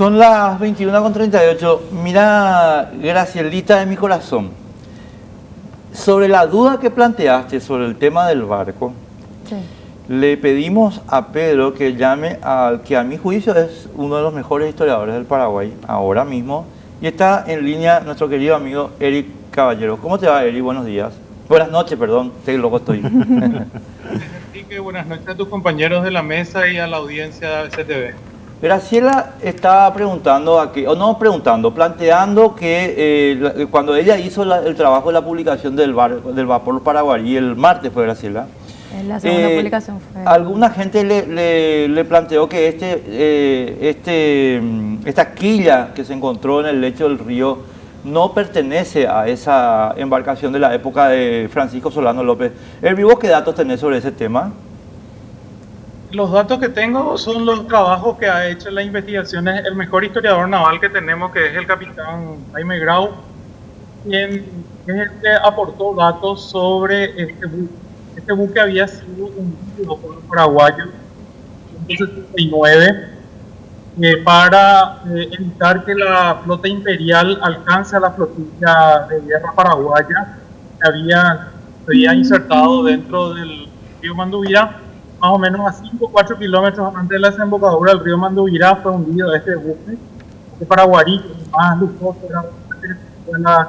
Son las 21:38. Mira, Gracielita de mi corazón, sobre la duda que planteaste sobre el tema del barco, Sí. le pedimos a Pedro que llame al que a mi juicio es uno de los mejores historiadores del Paraguay ahora mismo, y está en línea nuestro querido amigo Eric Caballero. ¿Cómo te va, Eric? Buenos días. Buenas noches, perdón, qué loco estoy. Enrique, buenas noches a tus compañeros de la mesa y a la audiencia de CTV. Graciela estaba preguntando aquí, o no preguntando, planteando que cuando ella hizo el trabajo de la publicación del vapor Paraguarí, el martes fue, Graciela. La segunda publicación fue... Alguna gente le planteó que esta quilla que se encontró en el lecho del río no pertenece a esa embarcación de la época de Francisco Solano López. ¿Vos qué datos tenés sobre ese tema? Los datos que tengo son los trabajos que ha hecho en las investigaciones el mejor historiador naval que tenemos, que es el capitán Jaime Grau, quien es el que aportó datos sobre este buque. Este buque había sido hundido por los paraguayos en 1979 para evitar que la flota imperial alcance a la flotilla de guerra paraguaya que se había insertado dentro del río Mandubirá. Más o menos a 5 o 4 kilómetros antes de la desembocadura del río Mandubirá fue hundido este buque paraguarí, más lujoso, era la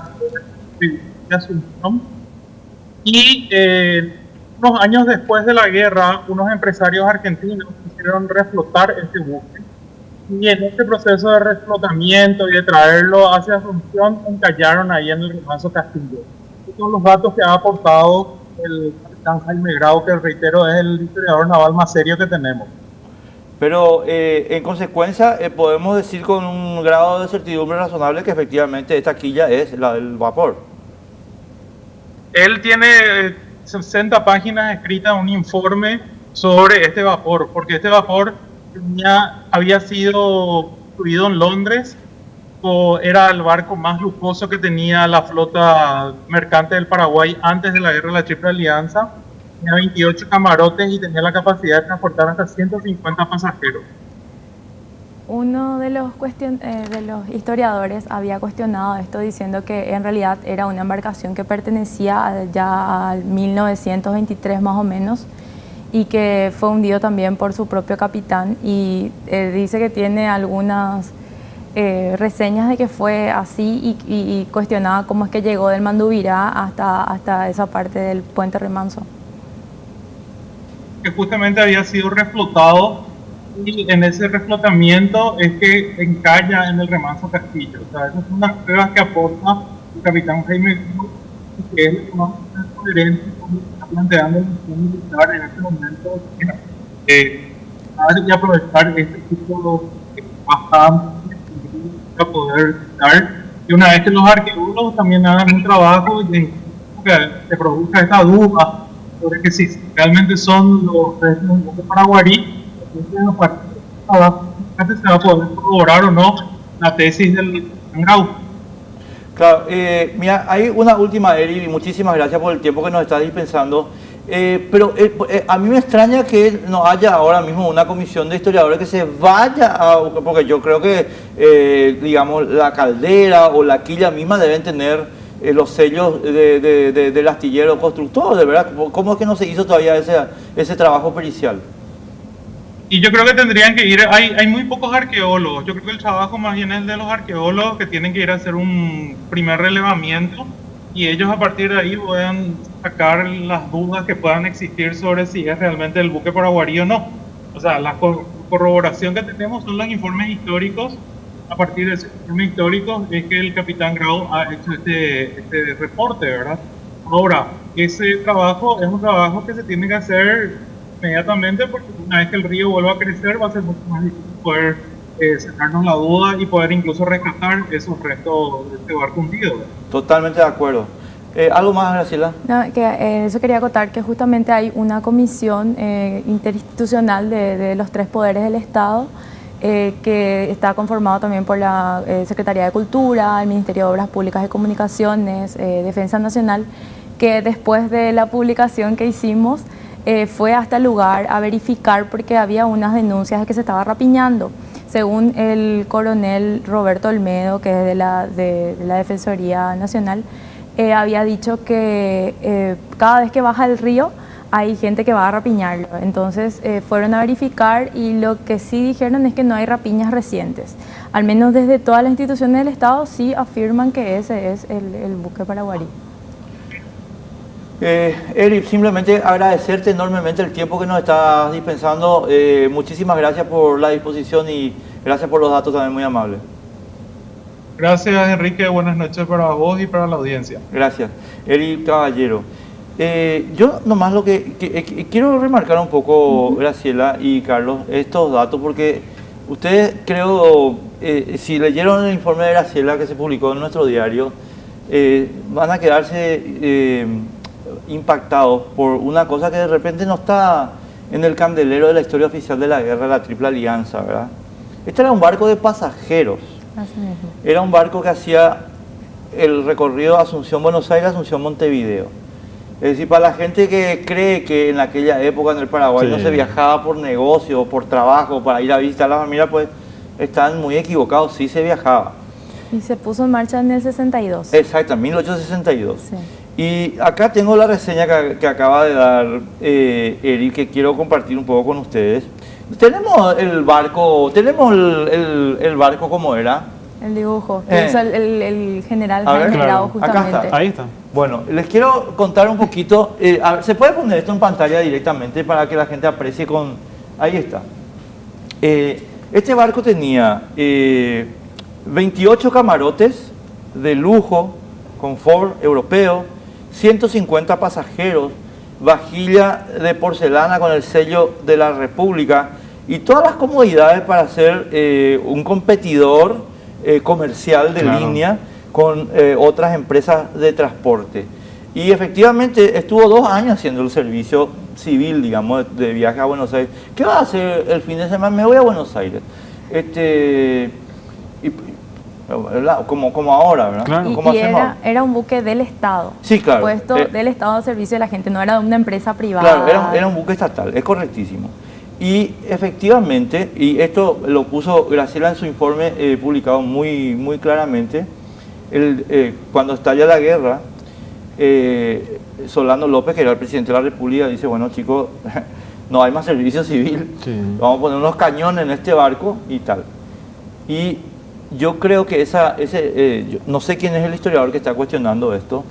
Asunción. Y unos años después de la guerra, unos empresarios argentinos quisieron reflotar este buque. Y en este proceso de reflotamiento y de traerlo hacia Asunción, encallaron ahí en el remanso Castillo. Estos son los datos que ha aportado el capitán Jaime Grau, que reitero es el historiador naval más serio que tenemos. Pero en consecuencia podemos decir con un grado de certidumbre razonable que efectivamente esta quilla es la del vapor. Él tiene 60 páginas escritas, un informe sobre este vapor, porque este vapor había sido construido en Londres, era el barco más lujoso que tenía la flota mercante del Paraguay antes de la guerra de la Triple Alianza. Tenía 28 camarotes y tenía la capacidad de transportar hasta 150 pasajeros. Uno de los historiadores había cuestionado esto diciendo que en realidad era una embarcación que pertenecía ya al 1923 más o menos y que fue hundido también por su propio capitán, y dice que tiene algunas reseñas de que fue así y cuestionaba cómo es que llegó del Mandubirá hasta esa parte del puente Remanso. Que justamente había sido reflotado, y en ese reflotamiento es que encalla en el Remanso Castillo. O sea, esas son las pruebas que aporta el capitán Jaime Grau, que es el más coherente con lo que está planteando el misión militar en este momento, y aprovechar este tipo de bastante para poder dar, y una vez que los arqueólogos también hagan un trabajo y que se produzca esta duda sobre que si realmente son los restos de Paraguarí, entonces a partir de trabajo se va a poder corroborar o no la tesis del Grau. Claro, mira, hay una última, Eri, y muchísimas gracias por el tiempo que nos está dispensando. Pero a mí me extraña que no haya ahora mismo una comisión de historiadores que se vaya porque yo creo que, digamos, la caldera o la quilla misma deben tener los sellos del astillero constructor, de verdad. ¿Cómo es que no se hizo todavía ese trabajo pericial? Y yo creo que tendrían que ir, hay muy pocos arqueólogos, yo creo que el trabajo más bien es de los arqueólogos, que tienen que ir a hacer un primer relevamiento y ellos a partir de ahí puedan sacar las dudas que puedan existir sobre si es realmente el buque paraguarí o no. O sea, la corroboración que tenemos son los informes históricos. A partir de esos informes históricos es que el capitán Grau ha hecho este reporte, ¿verdad? Ahora, ese trabajo es un trabajo que se tiene que hacer inmediatamente, porque una vez que el río vuelva a crecer va a ser mucho más difícil poder sacarnos la duda y poder incluso rescatar esos restos de este barco hundido. Totalmente de acuerdo. ¿Algo más, Graciela? No, eso quería acotar, que justamente hay una comisión interinstitucional de los tres poderes del Estado, que está conformado también por la Secretaría de Cultura, el Ministerio de Obras Públicas y Comunicaciones, Defensa Nacional, que después de la publicación que hicimos fue hasta el lugar a verificar porque había unas denuncias de que se estaba rapiñando. según el coronel Roberto Olmedo, que es de la Defensoría Nacional, había dicho que cada vez que baja el río hay gente que va a rapiñarlo. Entonces fueron a verificar y lo que sí dijeron es que no hay rapiñas recientes. Al menos desde todas las instituciones del Estado sí afirman que ese es el buque Paraguarí. Eric, simplemente agradecerte enormemente el tiempo que nos estás dispensando. Muchísimas gracias por la disposición y gracias por los datos también muy amables. Gracias, Enrique. Buenas noches para vos y para la audiencia. Gracias. Eric Caballero. Yo nomás lo que quiero remarcar un poco, Graciela y Carlos, estos datos, porque ustedes creo, si leyeron el informe de Graciela que se publicó en nuestro diario, van a quedarse impactados por una cosa que de repente no está en el candelero de la historia oficial de la guerra de la Triple Alianza, ¿verdad? Este era un barco de pasajeros. Así mismo. Era un barco que hacía el recorrido Asunción-Buenos Aires, Asunción-Montevideo. Es decir, para la gente que cree que en aquella época en el Paraguay no se viajaba por negocio, por trabajo, para ir a visitar a la familia, pues están muy equivocados, sí se viajaba. Y se puso en marcha en el 62. Exacto, en 1862. Sí. Y acá tengo la reseña que acaba de dar Eric, que quiero compartir un poco con ustedes. Tenemos el barco, el barco como era. El dibujo, que usa el general A ver, Jaime claro. Grau, Acá justamente. está. Ahí está. Bueno, les quiero contar un poquito, a ver, se puede poner esto en pantalla directamente para que la gente aprecie con... Ahí está. Este barco tenía 28 camarotes de lujo, confort europeo, 150 pasajeros, vajilla de porcelana con el sello de la República y todas las comodidades para ser un competidor comercial de línea con otras empresas de transporte. Y efectivamente estuvo 2 años haciendo el servicio civil, digamos, de viaje a Buenos Aires. ¿Qué va a hacer el fin de semana? Me voy a Buenos Aires. Como ahora, ¿verdad? Claro. Como Y hacemos era un buque del Estado. Sí, claro. Puesto del Estado al servicio de la gente, no era de una empresa privada. Claro, era un buque estatal, es correctísimo. Y efectivamente, y esto lo puso Graciela en su informe publicado muy, muy claramente, cuando estalla la guerra, Solano López, que era el presidente de la República, dice, bueno chicos, no hay más servicio civil, vamos a poner unos cañones en este barco y tal. Y yo creo que yo no sé quién es el historiador que está cuestionando esto,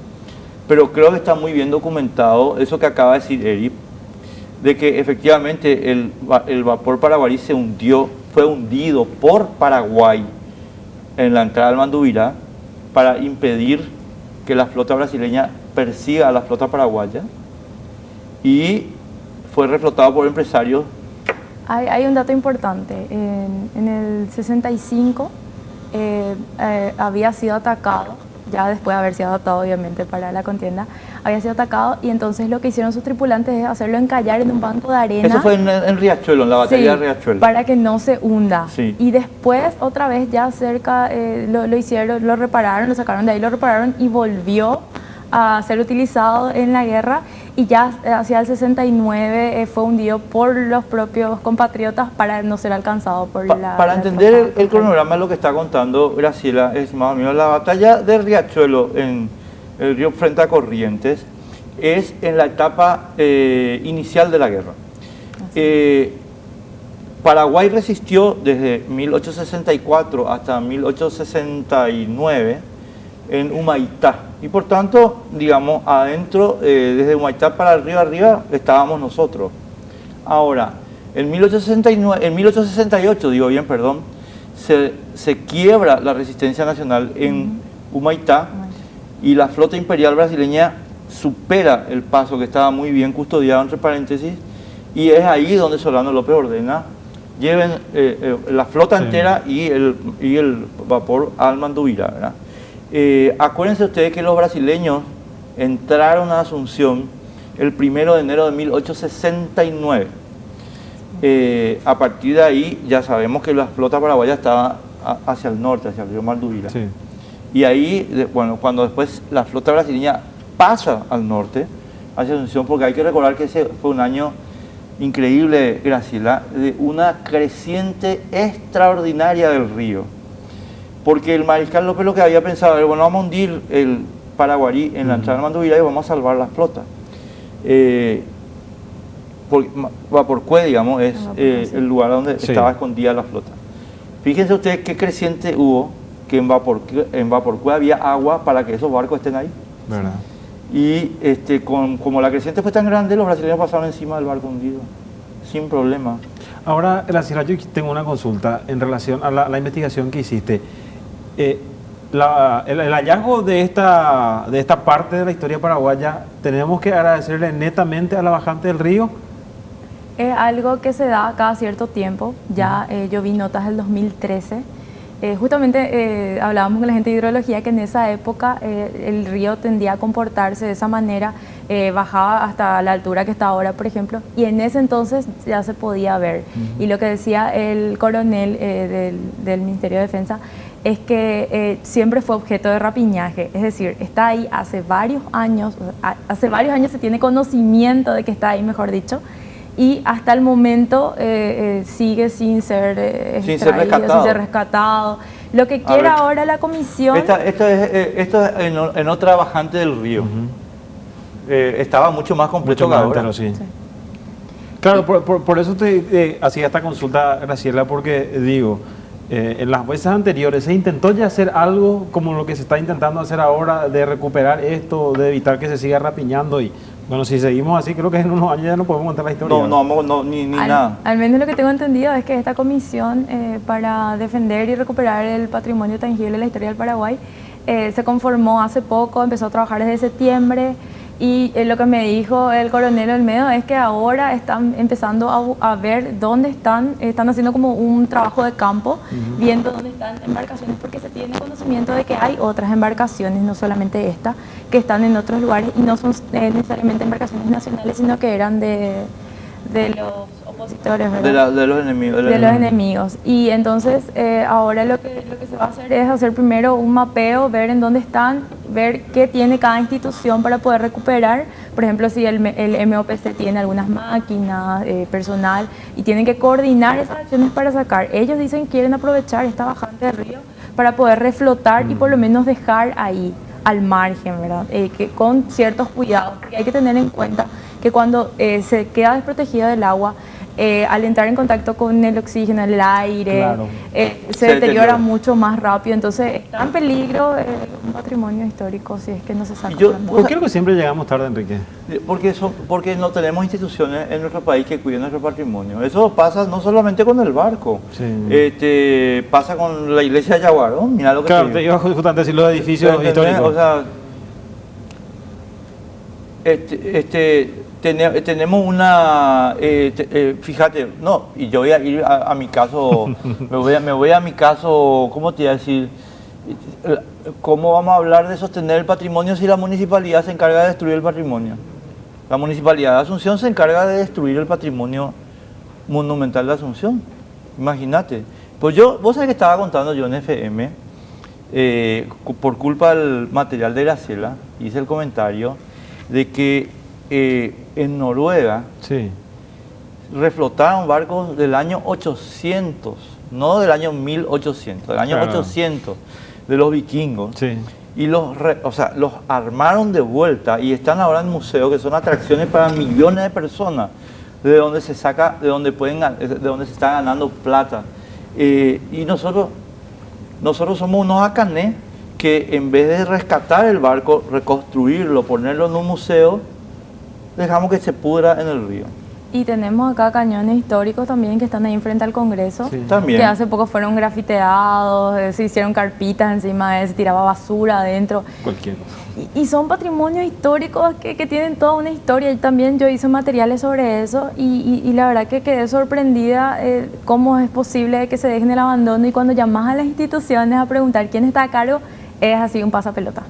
pero creo que está muy bien documentado eso que acaba de decir Eric, de que efectivamente el vapor Paraguarí fue hundido por Paraguay en la entrada al Mandubirá para impedir que la flota brasileña persiga a la flota paraguaya, y fue reflotado por empresarios. Hay un dato importante. En el 65 había sido atacado, ya después de haber sido adaptado obviamente para la contienda, había sido atacado, y entonces lo que hicieron sus tripulantes es hacerlo encallar en un banco de arena. Eso fue en Riachuelo, en la batalla de Riachuelo. Para que no se hunda. Sí. Y después, otra vez ya cerca, lo hicieron, lo repararon, lo sacaron de ahí, lo repararon y volvió a ser utilizado en la guerra, y ya hacia el 69 fue hundido por los propios compatriotas para no ser alcanzado por Para entender el cronograma de lo que está contando Graciela, es más o menos la batalla de Riachuelo en el río frente a Corrientes, es en la etapa inicial de la guerra. Paraguay resistió desde 1864 hasta 1869 en Humaitá, y por tanto, digamos, adentro, desde Humaitá para el río arriba, estábamos nosotros. Ahora, en 1868, digo bien, perdón, se quiebra la resistencia nacional en Humaitá, y la flota imperial brasileña supera el paso, que estaba muy bien custodiado, entre paréntesis, y es ahí donde Solano López ordena lleven la flota entera y el vapor al Mandubirá, ¿verdad? Acuérdense ustedes que los brasileños entraron a Asunción el 1 de enero de 1869. A partir de ahí ya sabemos que la flota paraguaya estaba hacia el norte, hacia el río Mandubirá. Sí. Y ahí, bueno, cuando después la flota brasileña pasa al norte, hacia Asunción, porque hay que recordar que ese fue un año increíble, Graciela, de una creciente extraordinaria del río. Porque el mariscal López lo que había pensado era, bueno, vamos a hundir el Paraguarí en la entrada del Mandubirá y vamos a salvar la flota. Vaporcué, digamos, es el lugar donde estaba escondida la flota. Fíjense ustedes qué creciente hubo, que en Vaporcué había agua para que esos barcos estén ahí. ¿Verdad? Y como la creciente fue tan grande, los brasileños pasaron encima del barco hundido, sin problema. Ahora, Graciela, yo tengo una consulta en relación a la investigación que hiciste. El hallazgo de esta parte de la historia paraguaya, ¿tenemos que agradecerle netamente a la bajante del río? Es algo que se da cada cierto tiempo. Ya yo vi notas del 2013. Justamente hablábamos con la gente de hidrología que en esa época el río tendía a comportarse de esa manera, bajaba hasta la altura que está ahora, por ejemplo, y en ese entonces ya se podía ver. Y lo que decía el coronel del Ministerio de Defensa es que siempre fue objeto de rapiñaje, es decir, está ahí hace varios años se tiene conocimiento de que está ahí, mejor dicho, y hasta el momento sigue sin ser rescatado. Lo que quiere ahora la comisión... Esto es en otra bajante del río. Estaba mucho más completo que ahora. Sí. Claro, por eso te hacía esta consulta, Graciela, porque digo, en las veces anteriores se intentó ya hacer algo como lo que se está intentando hacer ahora, de recuperar esto, de evitar que se siga rapiñando y... Bueno, si seguimos así, creo que en unos años ya no podemos contar la historia. No, ni nada. Al menos lo que tengo entendido es que esta comisión para defender y recuperar el patrimonio tangible de la historia del Paraguay se conformó hace poco, empezó a trabajar desde septiembre y lo que me dijo el coronel Olmedo es que ahora están empezando a ver dónde están haciendo como un trabajo de campo, viendo dónde están embarcaciones, porque se tiene conocimiento de que hay otras embarcaciones, no solamente esta, que están en otros lugares y no son necesariamente embarcaciones nacionales, sino que eran de los opositores, ¿verdad? De los enemigos. De los enemigos. Y entonces ahora lo que se va a hacer es hacer primero un mapeo, ver en dónde están, ver qué tiene cada institución para poder recuperar. Por ejemplo, si el MOPC tiene algunas máquinas, personal, y tienen que coordinar esas acciones para sacar. Ellos dicen que quieren aprovechar esta bajante del río para poder reflotar y por lo menos dejar ahí al margen, ¿verdad? Que con ciertos cuidados, porque hay que tener en cuenta que cuando se queda desprotegida del agua, al entrar en contacto con el oxígeno, el aire, claro, se deteriora mucho más rápido, entonces está en peligro un patrimonio histórico si es que no se saca. ¿Por qué siempre llegamos tarde, Enrique? Porque no tenemos instituciones en nuestro país que cuiden nuestro patrimonio. Eso pasa no solamente con el barco, pasa con la iglesia de Yaguarón, mira lo que claro, te iba justamente a decir los edificios históricos. O sea, tenemos una, fíjate, no, y yo voy a ir a mi caso, me voy a mi caso, ¿cómo te iba a decir? ¿Cómo vamos a hablar de sostener el patrimonio si la municipalidad se encarga de destruir el patrimonio? La municipalidad de Asunción se encarga de destruir el patrimonio monumental de Asunción, imagínate. Pues vos sabés que estaba contando yo en FM, por culpa del material de Graciela, hice el comentario de que en Noruega reflotaron barcos del año 800, no del año 1800, del año 800 de los vikingos. Y los armaron de vuelta y están ahora en museos que son atracciones para millones de personas, de donde se está ganando plata. Y nosotros somos unos acanés que en vez de rescatar el barco, reconstruirlo, ponerlo en un museo, dejamos que se pudra en el río. Y tenemos acá cañones históricos también que están ahí frente al Congreso, también, que hace poco fueron grafiteados, se hicieron carpitas encima de él, se tiraba basura adentro. Cualquier cosa. Y son patrimonios históricos que tienen toda una historia. Y también yo hice materiales sobre eso y la verdad que quedé sorprendida cómo es posible que se dejen el abandono, y cuando llamas a las instituciones a preguntar quién está a cargo, es así un pasapelota.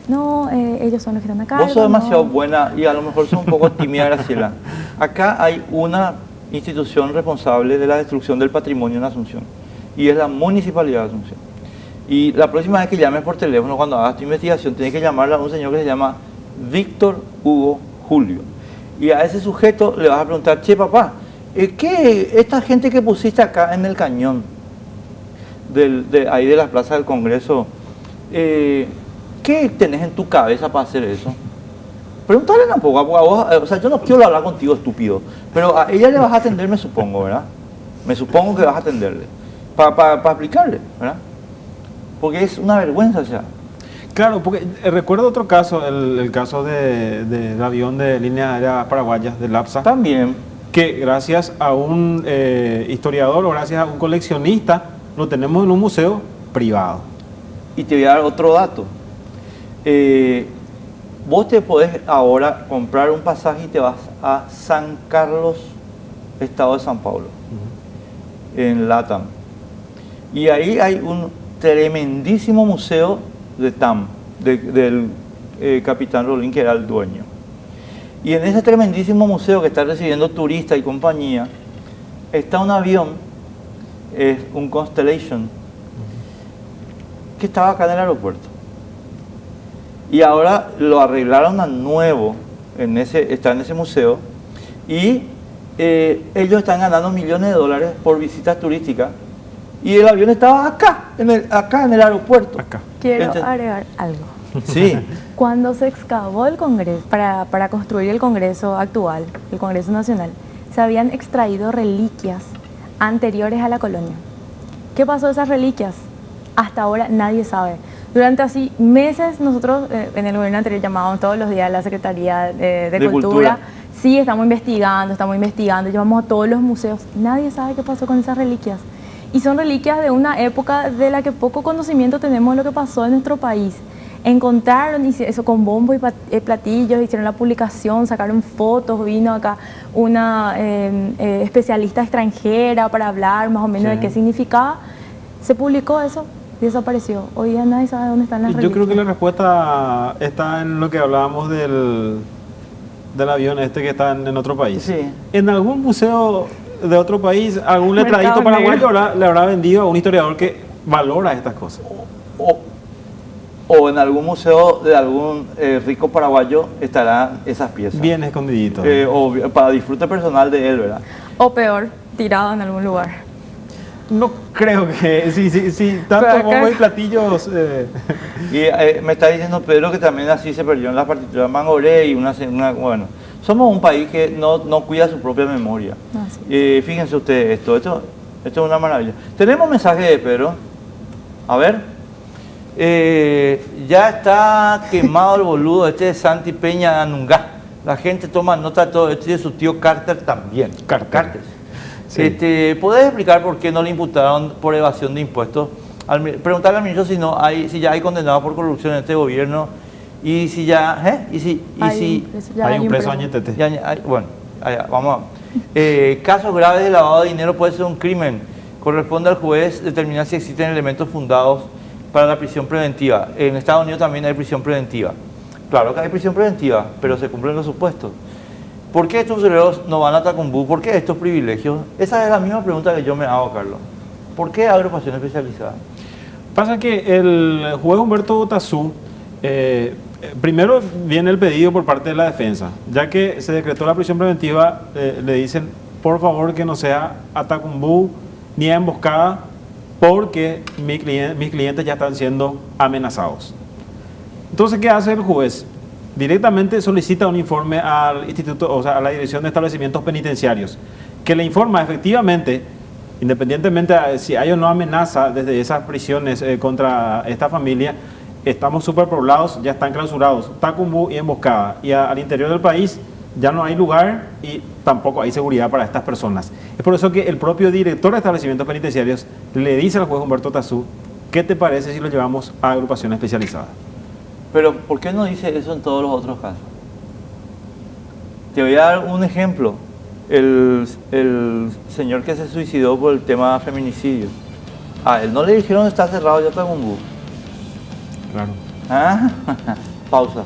No, ellos son los que están acá. Vos sos demasiado buena y a lo mejor sos un poco tímida, Graciela. Acá hay una institución responsable de la destrucción del patrimonio en Asunción y es la Municipalidad de Asunción. Y la próxima vez que llames por teléfono, cuando hagas tu investigación, tienes que llamarle a un señor que se llama Víctor Hugo Julio. Y a ese sujeto le vas a preguntar, che papá, ¿qué esta gente que pusiste acá en el cañón ahí de la Plaza del Congreso, qué tenés en tu cabeza para hacer eso? Pregúntale tampoco, a vos, o sea, yo no quiero hablar contigo, estúpido, pero a ella le vas a atender, me supongo, ¿verdad? Me supongo que vas a atenderle, para explicarle, ¿verdad? Porque es una vergüenza ya. Claro, porque recuerdo otro caso, el caso del avión de línea aérea paraguaya, del LAPSA. También. Que gracias a un historiador o gracias a un coleccionista lo tenemos en un museo privado. Y te voy a dar otro dato. Vos te podés ahora comprar un pasaje y te vas a San Carlos, estado de San Paulo, en LATAM. Y ahí hay un tremendísimo museo de TAM, del capitán Rolín, que era el dueño. Y en ese tremendísimo museo que está recibiendo turistas y compañía, está un avión, es un Constellation, que estaba acá en el aeropuerto. Y ahora lo arreglaron a nuevo, está en ese museo, y ellos están ganando millones de dólares por visitas turísticas. Y el avión estaba acá en el aeropuerto. Acá. Quiero agregar algo. Sí. Cuando se excavó el Congreso, para construir el Congreso actual, el Congreso Nacional, se habían extraído reliquias anteriores a la colonia. ¿Qué pasó de esas reliquias? Hasta ahora nadie sabe. Durante así meses nosotros en el gobierno anterior llamábamos todos los días a la Secretaría de Cultura. Sí, estamos investigando, llamamos a todos los museos. Nadie sabe qué pasó con esas reliquias. Y son reliquias de una época de la que poco conocimiento tenemos de lo que pasó en nuestro país. Encontraron eso con bombo y platillos, hicieron la publicación, sacaron fotos, vino acá una especialista extranjera para hablar más o menos de qué significaba. Se publicó eso y desapareció. Hoy día nadie sabe dónde están las reliquias. Yo creo que la respuesta está en lo que hablábamos del avión que está en otro país. Sí. En algún museo de otro país, algún letradito paraguayo le habrá vendido a un historiador que valora estas cosas. O en algún museo de algún rico paraguayo estarán esas piezas. Bien escondidito. O para disfrute personal de él, ¿verdad? O peor, tirado en algún lugar. No creo que... Sí, tantos bombos y platillos... Y me está diciendo Pedro que también así se perdió en las partituras Mangoré y bueno, somos un país que no cuida su propia memoria. Fíjense ustedes esto es una maravilla. Tenemos mensaje de Pedro. A ver. Ya está quemado el boludo de Santi Peña de Anungá. La gente toma nota de todo esto y de su tío Carter también. Carter. Sí. ¿Podés explicar por qué no le imputaron por evasión de impuestos? Preguntarle al ministro si ya hay condenados por corrupción en este gobierno y si ya... hay un preso añetete. Bueno, vamos a... casos graves de lavado de dinero puede ser un crimen. Corresponde al juez determinar si existen elementos fundados para la prisión preventiva. En Estados Unidos también hay prisión preventiva. Claro que hay prisión preventiva, pero se cumplen los supuestos. ¿Por qué estos usureros no van a Tacumbú? ¿Por qué estos privilegios? Esa es la misma pregunta que yo me hago, Carlos. ¿Por qué agrupación especializada? Pasa que el juez Humberto Tazú, primero viene el pedido por parte de la defensa. Ya que se decretó la prisión preventiva, le dicen, por favor, que no sea a Tacumbú ni a emboscada, porque mis clientes ya están siendo amenazados. Entonces, ¿qué hace el juez? Directamente solicita un informe al instituto, o sea, a la Dirección de Establecimientos Penitenciarios, que le informa efectivamente, independientemente de si hay o no amenaza desde esas prisiones contra esta familia, estamos superpoblados, ya están clausurados, Tacumbú y emboscada, y al interior del país ya no hay lugar y tampoco hay seguridad para estas personas. Es por eso que el propio director de establecimientos penitenciarios le dice al juez Humberto Tazú, ¿qué te parece si lo llevamos a agrupación especializada? Pero, ¿por qué no dice eso en todos los otros casos? Te voy a dar un ejemplo. El señor que se suicidó por el tema feminicidio. A él no le dijeron está cerrado ya Tacumbú. Claro. Pausa.